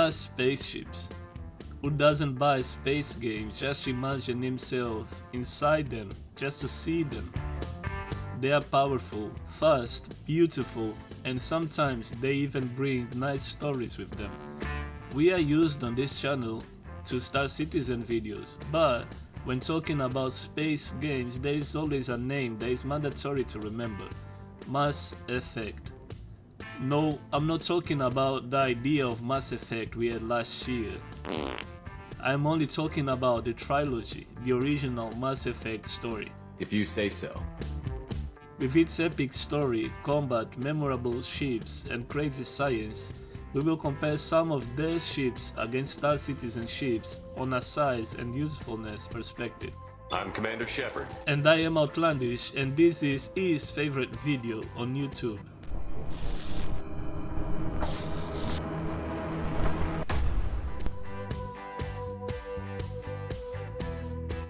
Spaceships. Who doesn't buy space games just to imagine himself inside them, just to see them? They are powerful, fast, beautiful, and sometimes they even bring nice stories with them. We are used on this channel to Star Citizen videos, but when talking about space games, there is always a name that is mandatory to remember: Mass Effect. No, I'm not talking about the idea of Mass Effect we had last year. I'm only talking about the trilogy, the original Mass Effect story. If you say so. With its epic story, combat, memorable ships, and crazy science, we will compare some of their ships against Star Citizen ships on a size and usefulness perspective. I'm Commander Shepard. And I am Outlandish, and this is his favorite video on YouTube.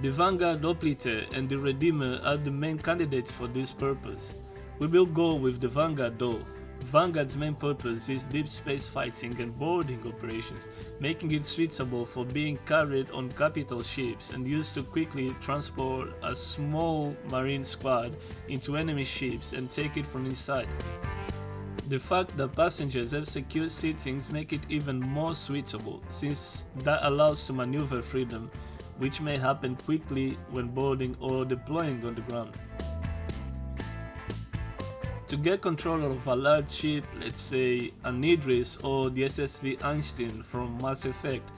The Vanguard Hoplite and the Redeemer are the main candidates for this purpose. We will go with the Vanguard though. Vanguard's main purpose is deep space fighting and boarding operations, making it suitable for being carried on capital ships and used to quickly transport a small marine squad into enemy ships and take it from inside. The fact that passengers have secure seatings make it even more suitable, since that allows to maneuver freedom, which may happen quickly when boarding or deploying on the ground. To get control of a large ship, let's say an Idris or the SSV Einstein from Mass Effect,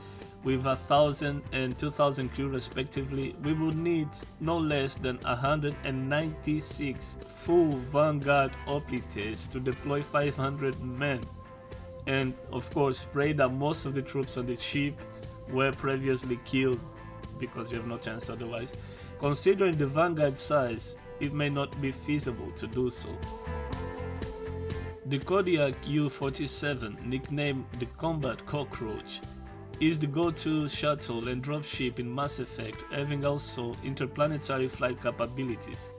with 1,000 and 2,000 crew respectively, we would need no less than 196 full Vanguard Hoplites to deploy 500 men, and of course pray that most of the troops on the ship were previously killed, because you have no chance otherwise. Considering the Vanguard size, it may not be feasible to do so. The Kodiak UT-47, nicknamed the Combat Cockroach, is the go-to shuttle and dropship in Mass Effect, having also interplanetary flight capabilities.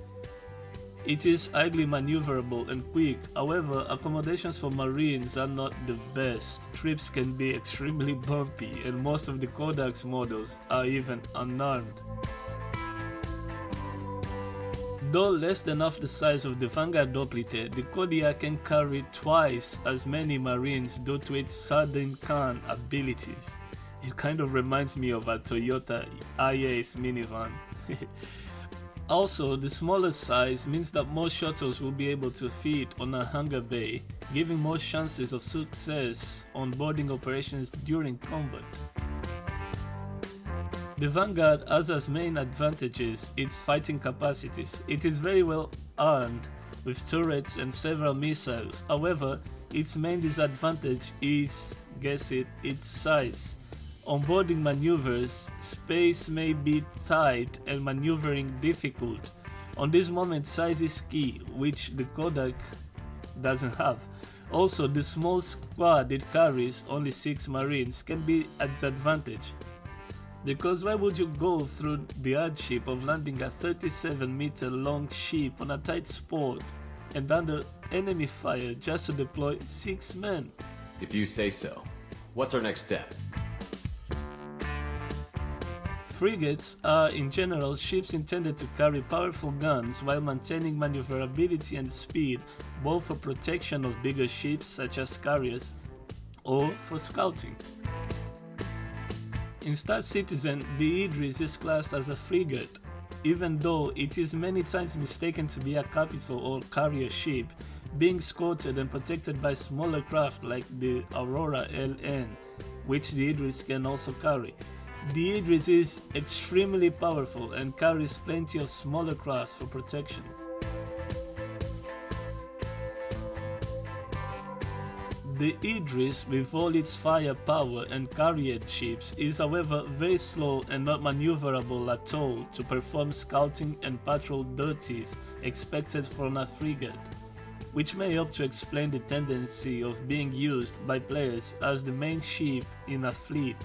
It is highly maneuverable and quick, however accommodations for Marines are not the best. Trips can be extremely bumpy and most of the Kodak's models are even unarmed. Though less than half the size of the Vanguard Hoplite, the Kodiak can carry twice as many Marines due to its sudden can abilities. It kind of reminds me of a Toyota i-Ace minivan. Also, the smaller size means that more shuttles will be able to fit on a hangar bay, giving more chances of success on boarding operations during combat. The Vanguard has as main advantages its fighting capacities. It is very well armed with turrets and several missiles. However, its main disadvantage is, guess it, its size. On boarding maneuvers, space may be tight and maneuvering difficult. On this moment, size is key, which the Kodak doesn't have. Also, the small squad it carries, only 6 Marines, can be at disadvantage. Because why would you go through the hardship of landing a 37-meter long ship on a tight spot and under enemy fire just to deploy 6 men? If you say so. What's our next step? Frigates are in general ships intended to carry powerful guns while maintaining maneuverability and speed, both for protection of bigger ships such as carriers or for scouting. In Star Citizen, the Idris is classed as a frigate. Even though it is many times mistaken to be a capital or carrier ship, being escorted and protected by smaller craft like the Aurora LN, which the Idris can also carry. The Idris is extremely powerful and carries plenty of smaller craft for protection. The Idris, with all its firepower and carrier ships, is however very slow and not maneuverable at all to perform scouting and patrol duties expected from a frigate, which may help to explain the tendency of being used by players as the main ship in a fleet,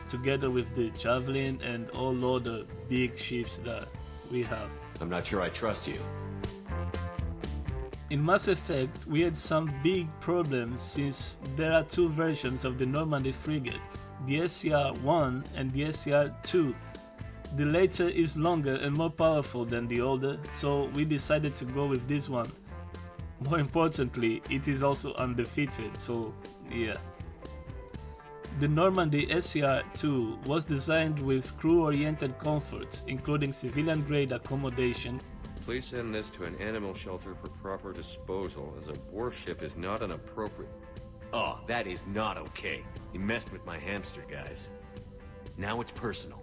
together with the Javelin and all other big ships that we have. I'm not sure I trust you. In Mass Effect, we had some big problems since there are two versions of the Normandy frigate, the SR-1 and the SR-2. The later is longer and more powerful than the older, so we decided to go with this one. More importantly, it is also undefeated, so yeah. The Normandy SR-2 was designed with crew-oriented comfort, including civilian-grade accommodation. Please send this to an animal shelter for proper disposal, as a warship is not an appropriate... Oh, that is not okay. You messed with my hamster, guys. Now it's personal.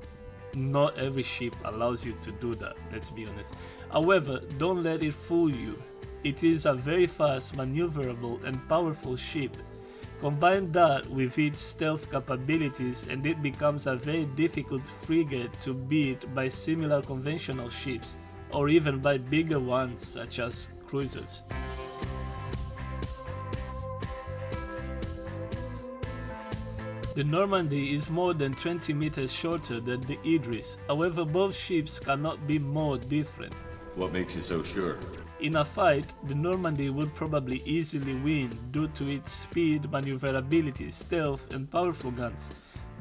Not every ship allows you to do that, let's be honest. However, don't let it fool you. It is a very fast, maneuverable and powerful ship. Combine that with its stealth capabilities and it becomes a very difficult frigate to beat by similar conventional ships, or even by bigger ones such as cruisers. The Normandy is more than 20 meters shorter than the Idris, however both ships cannot be more different. What makes you so sure? In a fight, the Normandy would probably easily win due to its speed, maneuverability, stealth and powerful guns.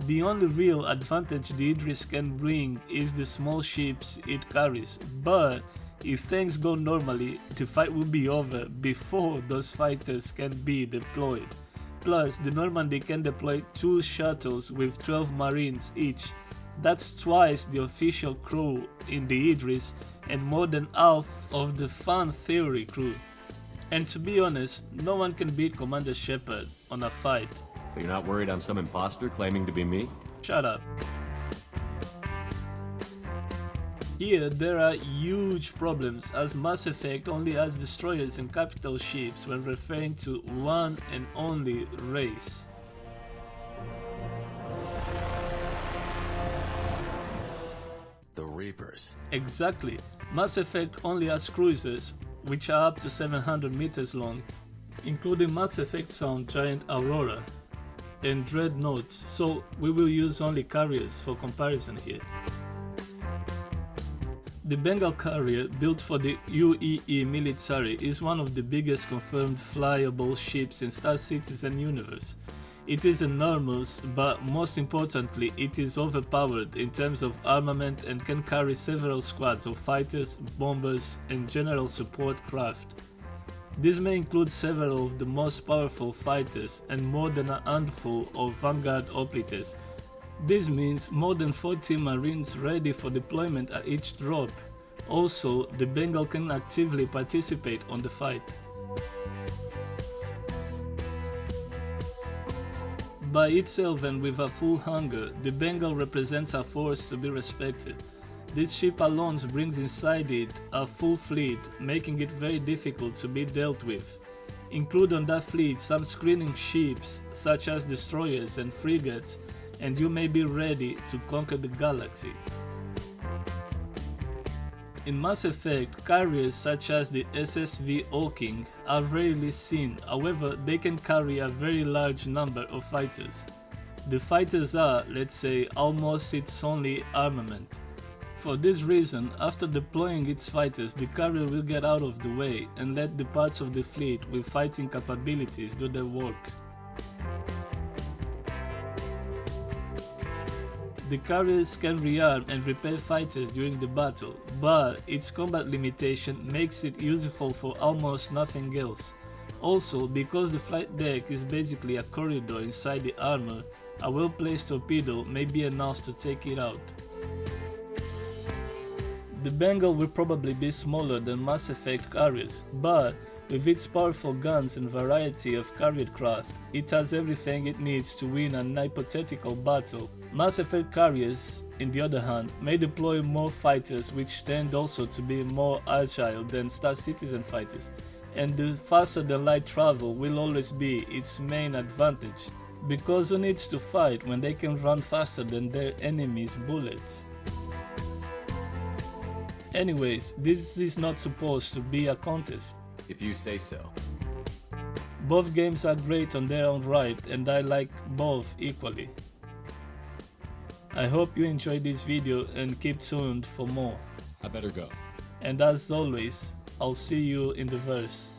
The only real advantage the Idris can bring is the small ships it carries, but if things go normally, the fight will be over before those fighters can be deployed. Plus, the Normandy can deploy 2 shuttles with 12 marines each. That's twice the official crew in the Idris and more than half of the fan theory crew. And to be honest, no one can beat Commander Shepard on a fight. But you're not worried I'm some imposter claiming to be me? Shut up. Here there are huge problems as Mass Effect only has destroyers and capital ships when referring to one and only race. The Reapers. Exactly. Mass Effect only has cruisers, which are up to 700 meters long, including Mass Effect Sound Giant Aurora and Dreadnoughts, so we will use only carriers for comparison here. The Bengal Carrier, built for the UEE military, is one of the biggest confirmed flyable ships in Star Citizen universe. It is enormous, but most importantly, it is overpowered in terms of armament and can carry several squads of fighters, bombers, and general support craft. This may include several of the most powerful fighters and more than a handful of Vanguard Hoplites. This means more than 40 marines ready for deployment at each drop. Also, the Bengal can actively participate on the fight. By itself and with a full hangar, the Bengal represents a force to be respected. This ship alone brings inside it a full fleet, making it very difficult to be dealt with. Include on that fleet some screening ships such as destroyers and frigates, and you may be ready to conquer the galaxy. In Mass Effect, carriers such as the SSV Hawking are rarely seen, however they can carry a very large number of fighters. The fighters are, let's say, almost its only armament. For this reason, after deploying its fighters, the carrier will get out of the way and let the parts of the fleet with fighting capabilities do their work. The carriers can rearm and repair fighters during the battle, but its combat limitation makes it useful for almost nothing else. Also, because the flight deck is basically a corridor inside the armor, a well-placed torpedo may be enough to take it out. The Bengal will probably be smaller than Mass Effect carriers, but with its powerful guns and variety of carrier craft, it has everything it needs to win an hypothetical battle. Mass Effect carriers, in the other hand, may deploy more fighters which tend also to be more agile than Star Citizen fighters, and the faster than light travel will always be its main advantage, because who needs to fight when they can run faster than their enemies' bullets? Anyways, this is not supposed to be a contest. If you say so. Both games are great on their own right and I like both equally. I hope you enjoyed this video and keep tuned for more. I better go. And as always, I'll see you in the verse.